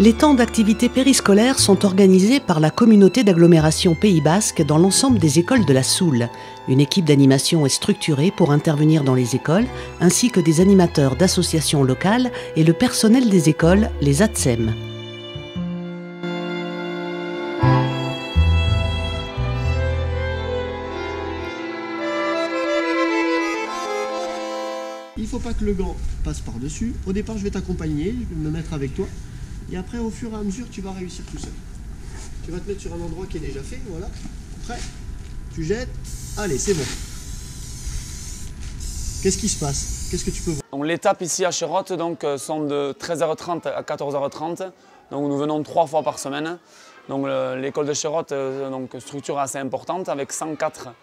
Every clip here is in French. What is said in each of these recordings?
Les temps d'activité périscolaire sont organisés par la communauté d'agglomération Pays Basque dans l'ensemble des écoles de la Soule. Une équipe d'animation est structurée pour intervenir dans les écoles, ainsi que des animateurs d'associations locales et le personnel des écoles, les ATSEM. Il ne faut pas que le gant passe par-dessus. Au départ, je vais t'accompagner, je vais me mettre avec toi. Et après, au fur et à mesure, tu vas réussir tout seul. Tu vas te mettre sur un endroit qui est déjà fait, voilà. Prêt? Tu jettes. Allez, c'est bon. Qu'est-ce qui se passe? Qu'est-ce que tu peux voir? L'étape ici à Chérotte sont de 13h30 à 14h30. Donc, nous venons 3 fois par semaine. L'école de Chérotte structure assez importante avec 104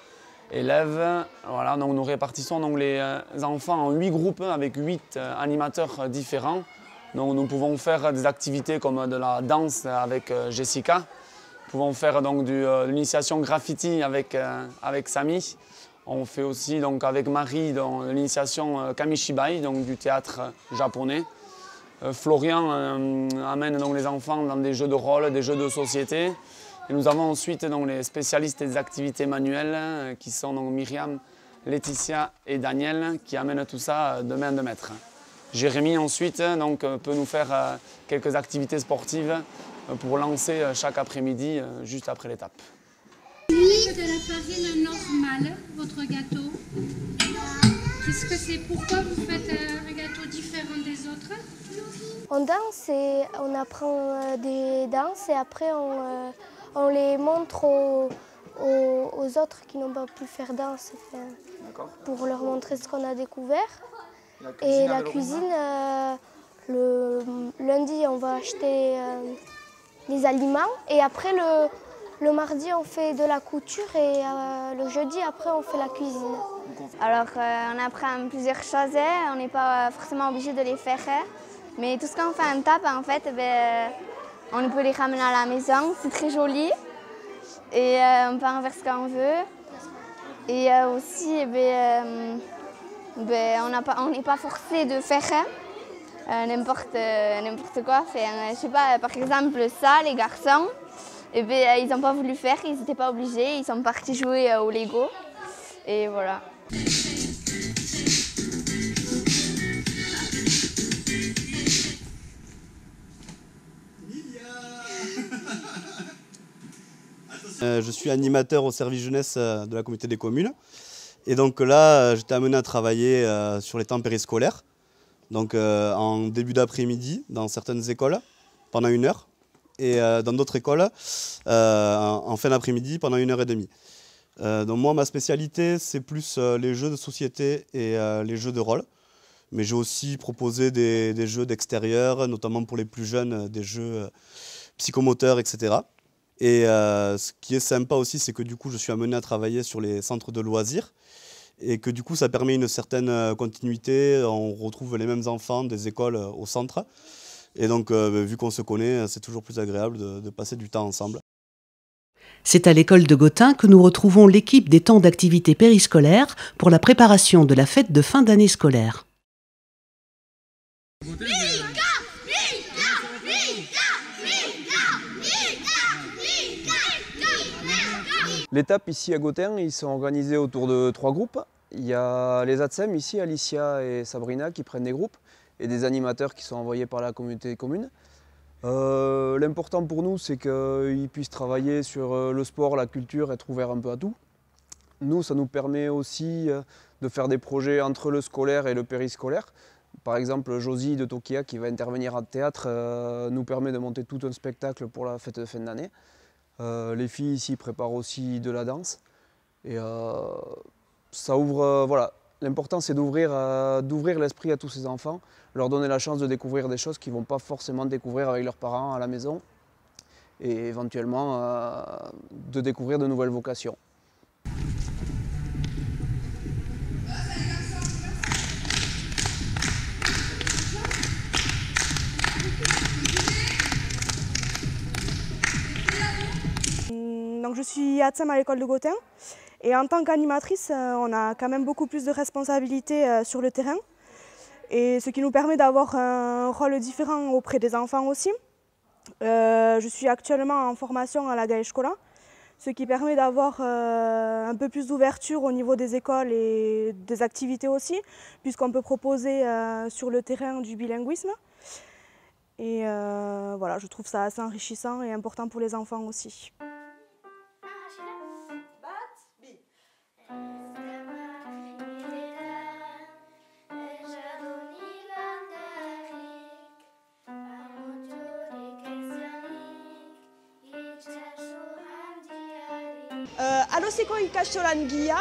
élèves. Voilà, donc nous répartissons les enfants en 8 groupes avec 8 animateurs différents. Donc, nous pouvons faire des activités comme de la danse avec Jessica. Nous pouvons faire de l'initiation graffiti avec Samy. On fait aussi avec Marie l'initiation Kamishibai, du théâtre japonais. Florian amène les enfants dans des jeux de rôle, des jeux de société. Et nous avons ensuite les spécialistes des activités manuelles qui sont Myriam, Laetitia et Daniel qui amènent tout ça de main de maître. Jérémy ensuite peut nous faire quelques activités sportives pour lancer chaque après-midi juste après l'étape. De la farine normale, votre gâteau. Qu'est-ce que c'est? Pourquoi vous faites un gâteau différent des autres? On danse et on apprend des danses et après on les montre aux autres qui n'ont pas pu faire danse pour leur montrer ce qu'on a découvert. Et la cuisine, le lundi on va acheter les aliments et après le mardi on fait de la couture et le jeudi après on fait la cuisine. Alors on apprend plusieurs choses, on n'est pas forcément obligé de les faire. Mais tout ce qu'on fait en table, en fait, on peut les ramener à la maison, c'est très joli. Et on peut en faire ce qu'on veut. Et aussi, on n'est pas forcé de faire n'importe quoi. Je sais pas, par exemple, ça, les garçons, ils n'ont pas voulu faire, ils n'étaient pas obligés, ils sont partis jouer au Lego. Et voilà. Je suis animateur au service jeunesse de la communauté des communes. Et donc là, j'étais amené à travailler sur les temps périscolaires. Donc en début d'après-midi, dans certaines écoles, pendant 1 heure. Et dans d'autres écoles, en fin d'après-midi, pendant 1h30. Donc moi, ma spécialité, c'est plus les jeux de société et les jeux de rôle. Mais j'ai aussi proposé des jeux d'extérieur, notamment pour les plus jeunes, des jeux psychomoteurs, etc. Et ce qui est sympa aussi, c'est que du coup, je suis amené à travailler sur les centres de loisirs et que du coup, ça permet une certaine continuité. On retrouve les mêmes enfants des écoles au centre. Et donc, vu qu'on se connaît, c'est toujours plus agréable de passer du temps ensemble. C'est à l'école de Gottin que nous retrouvons l'équipe des temps d'activité périscolaire pour la préparation de la fête de fin d'année scolaire. L'étape ici à Gottin, ils sont organisés autour de 3 groupes. Il y a les ATSEM ici, Alicia et Sabrina, qui prennent des groupes et des animateurs qui sont envoyés par la communauté commune. L'important pour nous, c'est qu'ils puissent travailler sur le sport, la culture, être ouverts un peu à tout. Nous, ça nous permet aussi de faire des projets entre le scolaire et le périscolaire. Par exemple, Josie de Tokia, qui va intervenir en théâtre, nous permet de monter tout un spectacle pour la fête de fin d'année. Les filles ici préparent aussi de la danse. Et ça ouvre, voilà. L'important, c'est d'ouvrir l'esprit à tous ces enfants, leur donner la chance de découvrir des choses qu'ils ne vont pas forcément découvrir avec leurs parents à la maison et éventuellement de découvrir de nouvelles vocations. Donc je suis ATSEM à l'école de Gottin et en tant qu'animatrice, on a quand même beaucoup plus de responsabilités sur le terrain. Et ce qui nous permet d'avoir un rôle différent auprès des enfants aussi. Je suis actuellement en formation à la Gaeshkola, ce qui permet d'avoir un peu plus d'ouverture au niveau des écoles et des activités aussi, puisqu'on peut proposer sur le terrain du bilinguisme. Et voilà, je trouve ça assez enrichissant et important pour les enfants aussi. Aloseko ikastolan gia,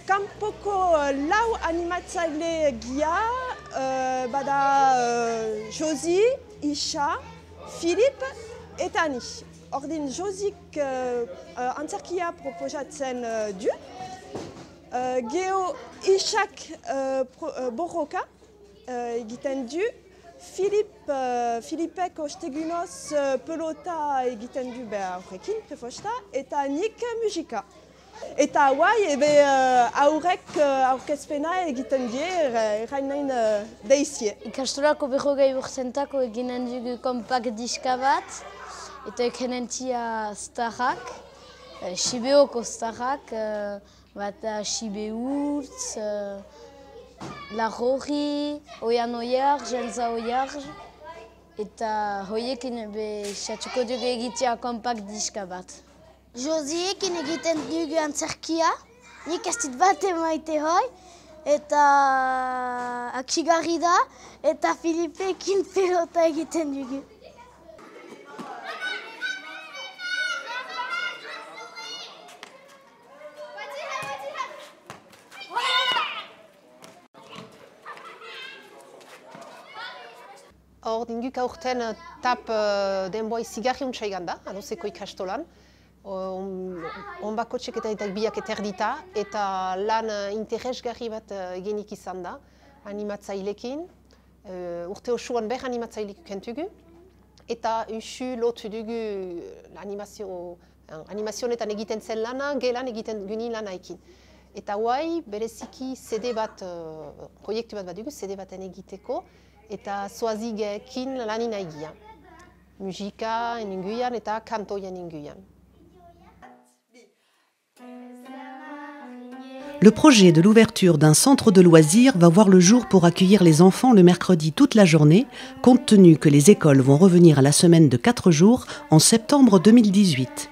kanpoko lau animatzaile gia, bada Josi, Isha, Philippe eta ni. Ordin Josik antzerkia proposatzen du, Geo Ishak borroka egiten du, Filipek ostegunoz pelota egiten du horrekin, prefosta, eta nik musika. Eta hauai, aurrek aurkezpena egiten die, errain nahin deizie. Ikastolako 40 urtentako eginen dugu konpak diska bat, eta ekenentia starrak, Sibeoko starrak, bat Sibeurtz, Larrori, Oian Oiarge, Elza Oiarge, eta hoiekin xatxuko dugu egitea konpak diska bat. Josiekin egiten dugu antzerkia, nik ez dit bat emaite hoi, eta aksigarri da, eta Filipekin pelota egiten dugu. Ordinguk aurten tap denboi zigarri untsa egan da, Aloseko ikastolan. Onbakotxek eta biak eterdita, eta lan interesgarri bat egenik izan da, animatzailekin. Urte osoan ber animatzaileik kentugu, eta usu lotu dugu animazionetan egiten zen lana, gelan egiten guni lanaikin. Eta guai, bereziki CD bat, proiektu bat dugu, CD baten egiteko, eta zoazigekin lanin aigia. Musika inguian eta kantoian inguian. Le projet de l'ouverture d'un centre de loisirs va voir le jour pour accueillir les enfants le mercredi toute la journée, compte tenu que les écoles vont revenir à la semaine de 4 jours en septembre 2018.